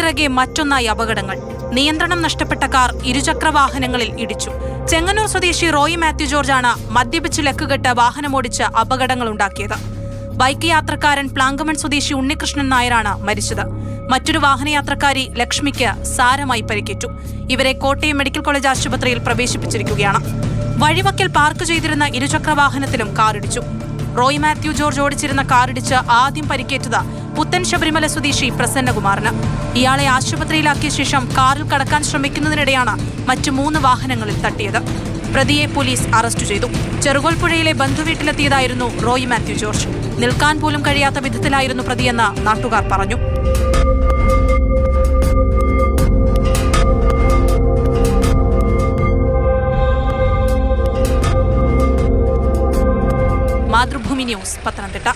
ഒന്നിനു മറ്റൊന്നായി അപകടങ്ങൾ. നിയന്ത്രണം നഷ്ടപ്പെട്ട കാർ ഇരുചക്രവാഹനങ്ങളിൽ ഇടിച്ചു. ചെങ്ങന്നൂർ സ്വദേശി റോയി മാത്യു ജോർജാണ് മദ്യപിച്ച് ലക്കുകെട്ട് വാഹനമോടിച്ച് അപകടങ്ങളുണ്ടാക്കിയത്. ബൈക്ക് യാത്രക്കാരൻ പ്ലാങ്കമൺ സ്വദേശി ഉണ്ണികൃഷ്ണൻ നായരാണ് മരിച്ചത്. മറ്റൊരു വാഹനയാത്രക്കാരി ലക്ഷ്മിക്ക് സാരമായി പരിക്കേറ്റു. ഇവരെ കോട്ടയം മെഡിക്കൽ കോളേജ് ആശുപത്രിയിൽ പ്രവേശിപ്പിച്ചിരിക്കുകയാണ്. വഴിവക്കിൽ പാർക്ക് ചെയ്തിരുന്ന ഇരുചക്രവാഹനത്തിലും കാറിടിച്ചു. റോയി മാത്യു ജോർജ് ഓടിച്ചിരുന്ന കാറിടിച്ച് ആദ്യം പരിക്കേറ്റത് പുത്തൻ ശബരിമല സ്വദേശി പ്രസന്നകുമാറിന്. ഇയാളെ ആശുപത്രിയിലാക്കിയ ശേഷം കാറിൽ കടക്കാൻ ശ്രമിക്കുന്നതിനിടെയാണ് മറ്റു 3 വാഹനങ്ങളിൽ തട്ടിയത്. പ്രതിയെ പോലീസ് അറസ്റ്റ് ചെയ്തു. ചെറുകോൽപ്പുഴയിലെ ബന്ധുവീട്ടിലെത്തിയതായിരുന്നു റോയി മാത്യു ജോർജ്. നിൽക്കാൻ പോലും കഴിയാത്ത വിധത്തിലായിരുന്നു പ്രതിയെന്ന് നാട്ടുകാർ പറഞ്ഞു. മാതൃഭൂമി ന്യൂസ്, പത്തനംതിട്ട.